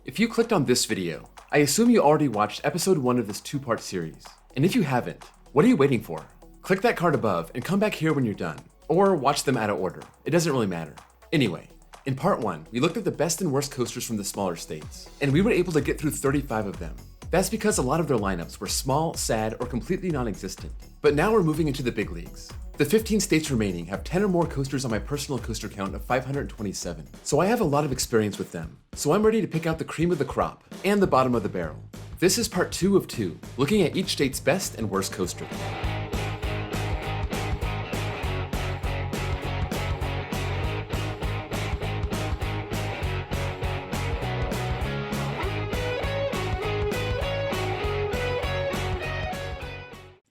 If you clicked on this video, I assume you already watched episode 1 of this 2-part series. And if you haven't, what are you waiting for? Click that card above and come back here when you're done. Or watch them out of order. It doesn't really matter. Anyway, in part 1, we looked at the best and worst coasters from the smaller states, and we were able to get through 35 of them. That's because a lot of their lineups were small, sad, or completely non-existent. But now we're moving into the big leagues. The 15 states remaining have 10 or more coasters on my personal coaster count of 527, so I have a lot of experience with them. So I'm ready to pick out the cream of the crop, and the bottom of the barrel. This is part 2 of 2, looking at each state's best and worst coaster.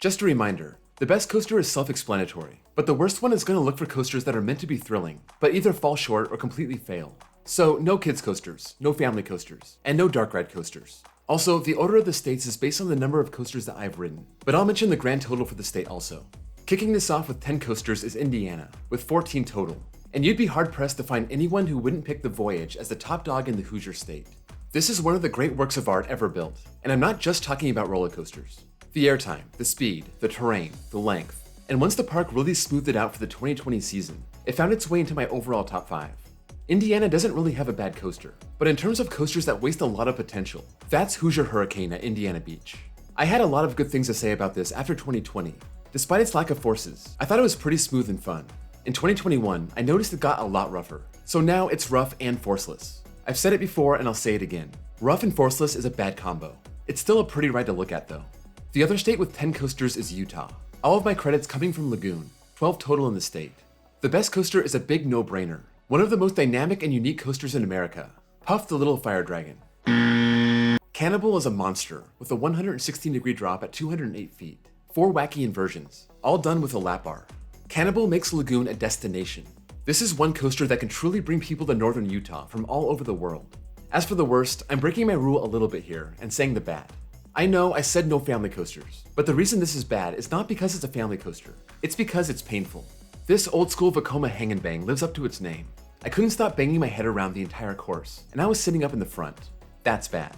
Just a reminder, the best coaster is self-explanatory, but the worst one is going to look for coasters that are meant to be thrilling, but either fall short or completely fail. So no kids coasters, no family coasters, and no dark ride coasters. Also, the order of the states is based on the number of coasters that I've ridden, but I'll mention the grand total for the state also. Kicking this off with 10 coasters is Indiana, with 14 total, and you'd be hard-pressed to find anyone who wouldn't pick the Voyage as the top dog in the Hoosier state. This is one of the great works of art ever built, and I'm not just talking about roller coasters. The airtime, the speed, the terrain, the length, and once the park really smoothed it out for the 2020 season, it found its way into my overall top 5. Indiana doesn't really have a bad coaster, but in terms of coasters that waste a lot of potential, that's Hoosier Hurricane at Indiana Beach. I had a lot of good things to say about this after 2020. Despite its lack of forces, I thought it was pretty smooth and fun. In 2021, I noticed it got a lot rougher, so now it's rough and forceless. I've said it before and I'll say it again. Rough and forceless is a bad combo. It's still a pretty ride to look at though. The other state with 10 coasters is Utah. All of my credits coming from Lagoon, 12 total in the state. The best coaster is a big no-brainer. One of the most dynamic and unique coasters in America, Puff the Little Fire Dragon. Cannibal is a monster with a 116-degree drop at 208 feet. 4 wacky inversions, all done with a lap bar. Cannibal makes Lagoon a destination. This is one coaster that can truly bring people to northern Utah from all over the world. As for the worst, I'm breaking my rule a little bit here and saying the bad. I know I said no family coasters, but the reason this is bad is not because it's a family coaster. It's because it's painful. This old school Vekoma Hang and Bang lives up to its name. I couldn't stop banging my head around the entire course, and I was sitting up in the front. That's bad.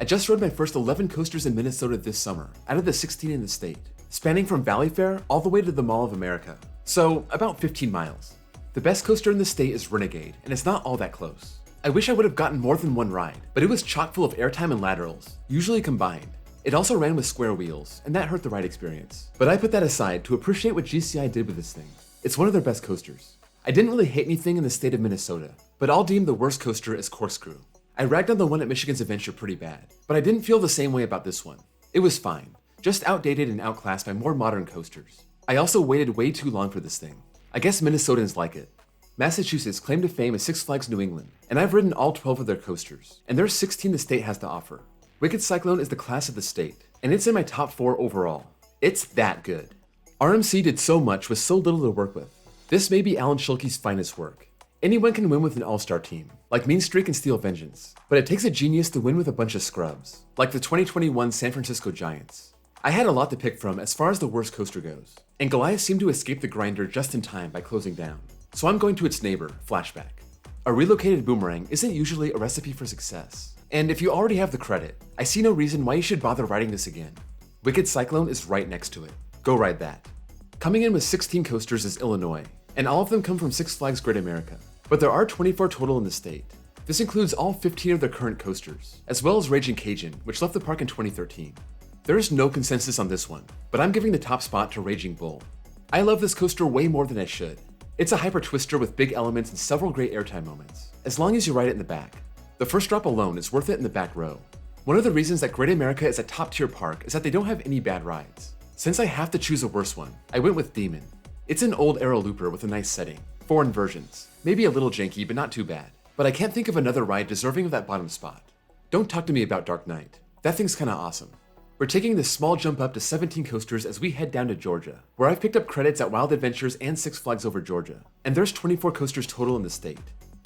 I just rode my first 11 coasters in Minnesota this summer, out of the 16 in the state, spanning from Valley Fair all the way to the Mall of America. So, about 15 miles. The best coaster in the state is Renegade, and it's not all that close. I wish I would have gotten more than one ride, but it was chock full of airtime and laterals, usually combined. It also ran with square wheels, and that hurt the ride experience. But I put that aside to appreciate what GCI did with this thing. It's one of their best coasters. I didn't really hate anything in the state of Minnesota, but I'll deem the worst coaster as Corkscrew. I ragged on the one at Michigan's Adventure pretty bad, but I didn't feel the same way about this one. It was fine, just outdated and outclassed by more modern coasters. I also waited way too long for this thing. I guess Minnesotans like it. Massachusetts' claim to fame is Six Flags New England, and I've ridden all 12 of their coasters, and there's 16 the state has to offer. Wicked Cyclone is the class of the state, and it's in my top 4 overall. It's that good. RMC did so much with so little to work with. This may be Alan Schulke's finest work. Anyone can win with an all-star team, like Mean Streak and Steel Vengeance, but it takes a genius to win with a bunch of scrubs, like the 2021 San Francisco Giants. I had a lot to pick from as far as the worst coaster goes, and Goliath seemed to escape the grinder just in time by closing down. So I'm going to its neighbor, Flashback. A relocated boomerang isn't usually a recipe for success, and if you already have the credit, I see no reason why you should bother riding this again. Wicked Cyclone is right next to it. Go ride that. Coming in with 16 coasters is Illinois, and all of them come from Six Flags Great America, but there are 24 total in the state. This includes all 15 of their current coasters, as well as Raging Cajun, which left the park in 2013. There is no consensus on this one, but I'm giving the top spot to Raging Bull. I love this coaster way more than I should. It's a hyper twister with big elements and several great airtime moments, as long as you ride it in the back. The first drop alone is worth it in the back row. One of the reasons that Great America is a top tier park is that they don't have any bad rides. Since I have to choose a worse one, I went with Demon. It's an old aero looper with a nice setting, 4 inversions, maybe a little janky but not too bad. But I can't think of another ride deserving of that bottom spot. Don't talk to me about Dark Knight. That thing's kinda awesome. We're taking this small jump up to 17 coasters as we head down to Georgia, where I've picked up credits at Wild Adventures and Six Flags Over Georgia, and there's 24 coasters total in the state.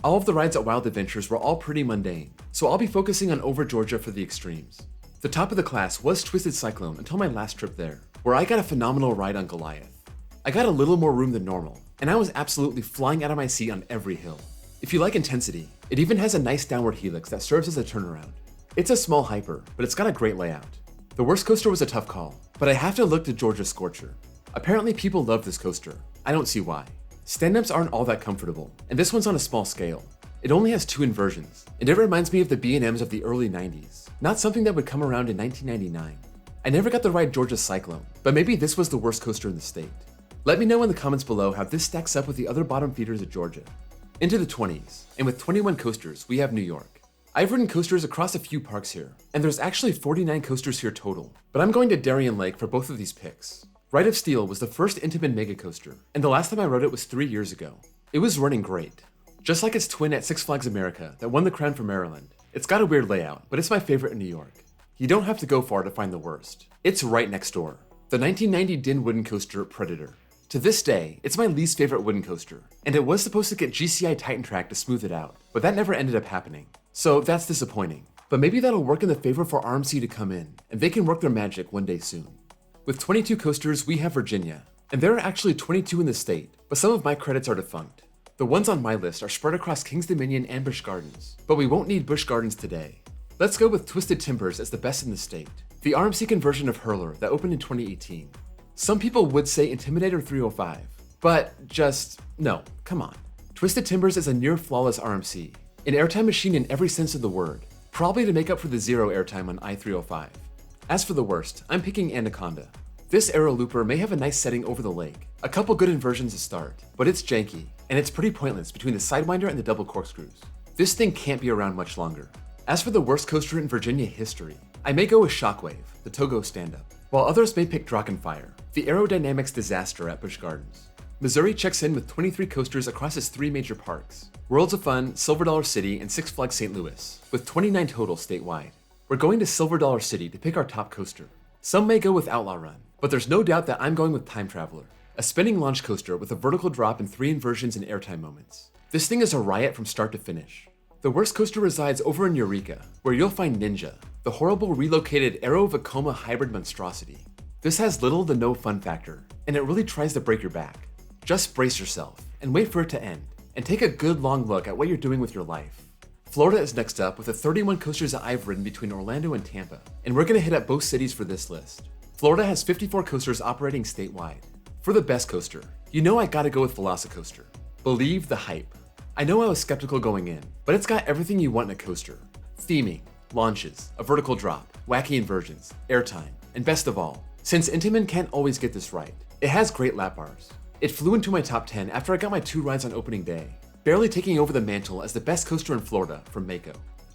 All of the rides at Wild Adventures were all pretty mundane, so I'll be focusing on Over Georgia for the extremes. The top of the class was Twisted Cyclone until my last trip there, where I got a phenomenal ride on Goliath. I got a little more room than normal, and I was absolutely flying out of my seat on every hill. If you like intensity, It even has a nice downward helix that serves as a turnaround. It's a small hyper, but it's got a great layout. The worst coaster was a tough call, but I have to look to Georgia Scorcher. Apparently people love this coaster. I don't see why. Stand-ups aren't all that comfortable, and this one's on a small scale. It only has 2 inversions, and it reminds me of the B&Ms of the early 90s, not something that would come around in 1999. I never got to ride Georgia Cyclone, but maybe this was the worst coaster in the state. Let me know in the comments below how this stacks up with the other bottom feeders at Georgia. Into the 20s, and with 21 coasters, we have New York. I've ridden coasters across a few parks here, and there's actually 49 coasters here total, but I'm going to Darien Lake for both of these picks. Ride of Steel was the first Intamin mega coaster, and the last time I rode it was 3 years ago. It was running great. Just like its twin at Six Flags America that won the crown for Maryland. It's got a weird layout, but it's my favorite in New York. You don't have to go far to find the worst. It's right next door. The 1990 Din wooden coaster Predator. To this day, it's my least favorite wooden coaster, and it was supposed to get GCI Titan Track to smooth it out, but that never ended up happening. So that's disappointing. But maybe that'll work in the favor for RMC to come in, and they can work their magic one day soon. With 22 coasters, we have Virginia, and there are actually 22 in the state, but some of my credits are defunct. The ones on my list are spread across Kings Dominion and Busch Gardens, but we won't need Busch Gardens today. Let's go with Twisted Timbers as the best in the state, the RMC conversion of Hurler that opened in 2018. Some people would say Intimidator 305, but no, come on. Twisted Timbers is a near flawless RMC, an airtime machine in every sense of the word, probably to make up for the 0 airtime on i305. As for the worst, I'm picking Anaconda. This aero looper may have a nice setting over the lake, a couple good inversions to start, but it's janky, and it's pretty pointless between the Sidewinder and the double corkscrews. This thing can't be around much longer. As for the worst coaster in Virginia history, I may go with Shockwave, the Togo stand-up, while others may pick Drachenfire, the aerodynamics disaster at Busch Gardens. Missouri checks in with 23 coasters across its 3 major parks, Worlds of Fun, Silver Dollar City, and Six Flags St. Louis, with 29 total statewide. We're going to Silver Dollar City to pick our top coaster. Some may go with Outlaw Run, but there's no doubt that I'm going with Time Traveler, a spinning launch coaster with a vertical drop and 3 inversions and airtime moments. This thing is a riot from start to finish. The worst coaster resides over in Eureka, where you'll find Ninja, the horrible relocated Aero Vekoma hybrid monstrosity. This has little to no fun factor, and it really tries to break your back. Just brace yourself, and wait for it to end, and take a good long look at what you're doing with your life. Florida is next up with the 31 coasters that I've ridden between Orlando and Tampa, and we're gonna hit up both cities for this list. Florida has 54 coasters operating statewide. For the best coaster, you know I gotta go with Velocicoaster. Believe the hype. I know I was skeptical going in, but it's got everything you want in a coaster. Theming, launches, a vertical drop, wacky inversions, airtime, and best of all, since Intamin can't always get this right, it has great lap bars. It flew into my top 10 after I got my 2 rides on opening day, barely taking over the mantle as the best coaster in Florida from Mako.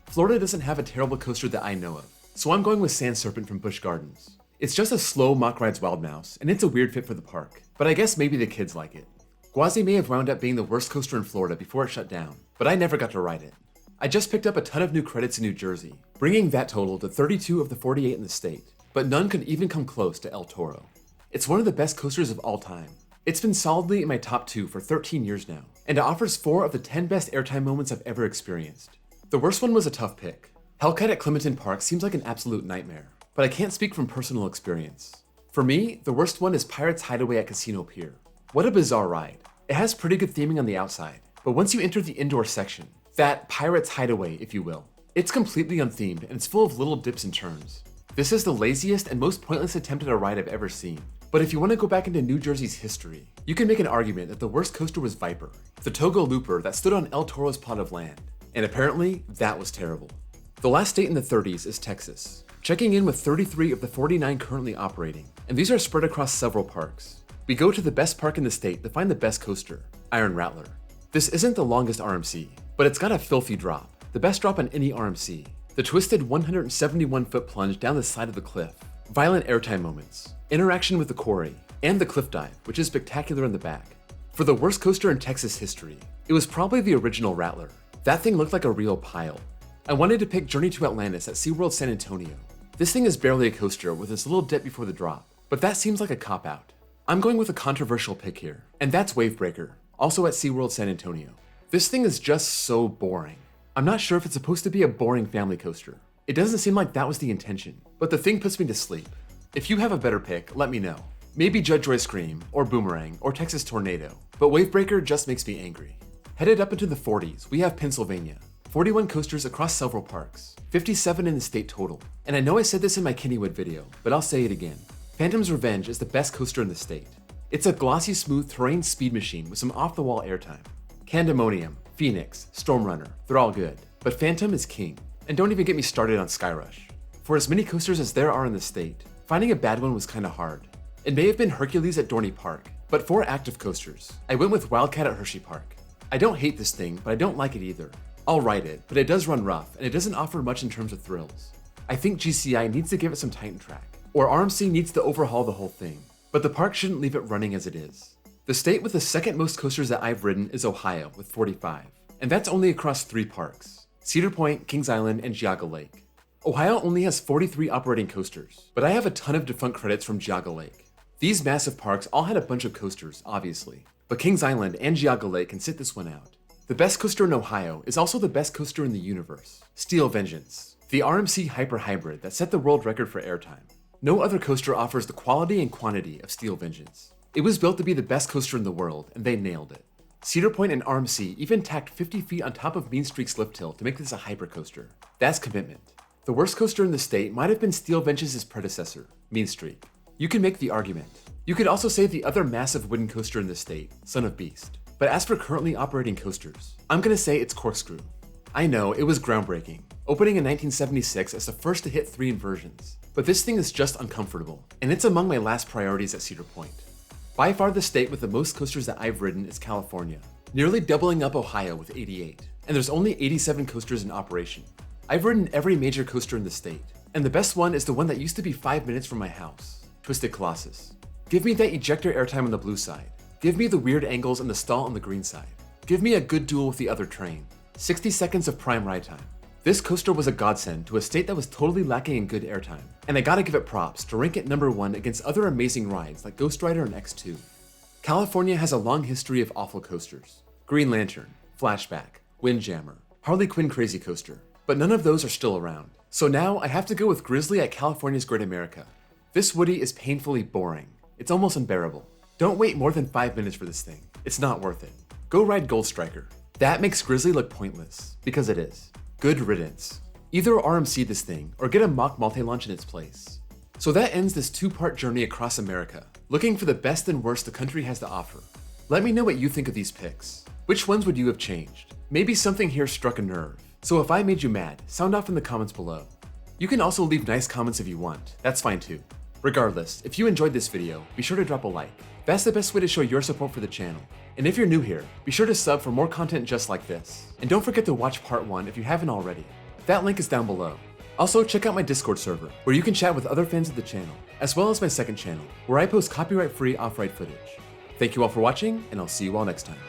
Florida doesn't have a terrible coaster that I know of, so I'm going with Sand Serpent from Busch Gardens. It's just a slow Mock Rides Wild Mouse, and it's a weird fit for the park, but I guess maybe the kids like it. Gwazi may have wound up being the worst coaster in Florida before it shut down, but I never got to ride it. I just picked up a ton of new credits in New Jersey, bringing that total to 32 of the 48 in the state, but none could even come close to El Toro. It's one of the best coasters of all time. It's been solidly in my top 2 for 13 years now, and it offers 4 of the 10 best airtime moments I've ever experienced. The worst one was a tough pick. Hellcat at Clementon Park seems like an absolute nightmare, but I can't speak from personal experience. For me, the worst one is Pirates Hideaway at Casino Pier. What a bizarre ride. It has pretty good theming on the outside, but once you enter the indoor section, that Pirates Hideaway, if you will, it's completely unthemed and it's full of little dips and turns. This is the laziest and most pointless attempt at a ride I've ever seen. But if you want to go back into New Jersey's history, you can make an argument that the worst coaster was Viper, the Togo looper that stood on El Toro's plot of land. And apparently, that was terrible. The last state in the 30s is Texas, checking in with 33 of the 49 currently operating, and these are spread across several parks. We go to the best park in the state to find the best coaster, Iron Rattler. This isn't the longest RMC, but it's got a filthy drop, the best drop on any RMC. The twisted 171-foot plunge down the side of the cliff, violent airtime moments, interaction with the quarry, and the cliff dive, which is spectacular in the back. For the worst coaster in Texas history, it was probably the original Rattler. That thing looked like a real pile. I wanted to pick Journey to Atlantis at SeaWorld San Antonio. This thing is barely a coaster with its little dip before the drop, but that seems like a cop-out. I'm going with a controversial pick here, and that's Wavebreaker, also at SeaWorld San Antonio. This thing is just so boring. I'm not sure if it's supposed to be a boring family coaster. It doesn't seem like that was the intention, but the thing puts me to sleep. If you have a better pick, let me know. Maybe Judge Joy Scream, or Boomerang, or Texas Tornado, but Wavebreaker just makes me angry. Headed up into the 40s, we have Pennsylvania. 41 coasters across several parks, 57 in the state total. And I know I said this in my Kennywood video, but I'll say it again. Phantom's Revenge is the best coaster in the state. It's a glossy smooth terrain speed machine with some off-the-wall airtime. Candemonium, Phoenix, Stormrunner, they're all good, but Phantom is king. And don't even get me started on Skyrush. For as many coasters as there are in the state, finding a bad one was kinda hard. It may have been Hercules at Dorney Park, but for active coasters, I went with Wildcat at Hershey Park. I don't hate this thing, but I don't like it either. I'll ride it, but it does run rough, and it doesn't offer much in terms of thrills. I think GCI needs to give it some Titan track, or RMC needs to overhaul the whole thing, but the park shouldn't leave it running as it is. The state with the second most coasters that I've ridden is Ohio, with 45, and that's only across 3 parks: Cedar Point, Kings Island, and Geauga Lake. Ohio only has 43 operating coasters, but I have a ton of defunct credits from Geauga Lake. These massive parks all had a bunch of coasters, obviously, but Kings Island and Geauga Lake can sit this one out. The best coaster in Ohio is also the best coaster in the universe, Steel Vengeance, the RMC Hyper Hybrid that set the world record for airtime. No other coaster offers the quality and quantity of Steel Vengeance. It was built to be the best coaster in the world, and they nailed it. Cedar Point and RMC even tacked 50 feet on top of Mean Streak's lift hill to make this a hyper coaster. That's commitment. The worst coaster in the state might have been Steel Vengeance's predecessor, Mean Streak. You can make the argument. You could also say the other massive wooden coaster in the state, Son of Beast. But as for currently operating coasters, I'm gonna say it's Corkscrew. I know, it was groundbreaking, opening in 1976 as the first to hit 3 inversions. But this thing is just uncomfortable, and it's among my last priorities at Cedar Point. By far the state with the most coasters that I've ridden is California, nearly doubling up Ohio with 88, and there's only 87 coasters in operation. I've ridden every major coaster in the state, and the best one is the one that used to be 5 minutes from my house, Twisted Colossus. Give me that ejector airtime on the blue side. Give me the weird angles and the stall on the green side. Give me a good duel with the other train. 60 seconds of prime ride time. This coaster was a godsend to a state that was totally lacking in good airtime, and I gotta give it props to rank it #1 against other amazing rides like Ghost Rider and X2. California has a long history of awful coasters. Green Lantern, Flashback, Windjammer, Harley Quinn Crazy Coaster, but none of those are still around. So now I have to go with Grizzly at California's Great America. This Woody is painfully boring. It's almost unbearable. Don't wait more than 5 minutes for this thing. It's not worth it. Go ride Gold Striker. That makes Grizzly look pointless, because it is. Good riddance. Either RMC this thing, or get a mock multi-launch in its place. So that ends this 2-part journey across America, looking for the best and worst the country has to offer. Let me know what you think of these picks. Which ones would you have changed? Maybe something here struck a nerve. So if I made you mad, sound off in the comments below. You can also leave nice comments if you want, that's fine too. Regardless, if you enjoyed this video, be sure to drop a like. That's the best way to show your support for the channel. And if you're new here, be sure to sub for more content just like this. And don't forget to watch part 1 if you haven't already. That link is down below. Also, check out my Discord server, where you can chat with other fans of the channel, as well as my second channel, where I post copyright-free off-ride footage. Thank you all for watching, and I'll see you all next time.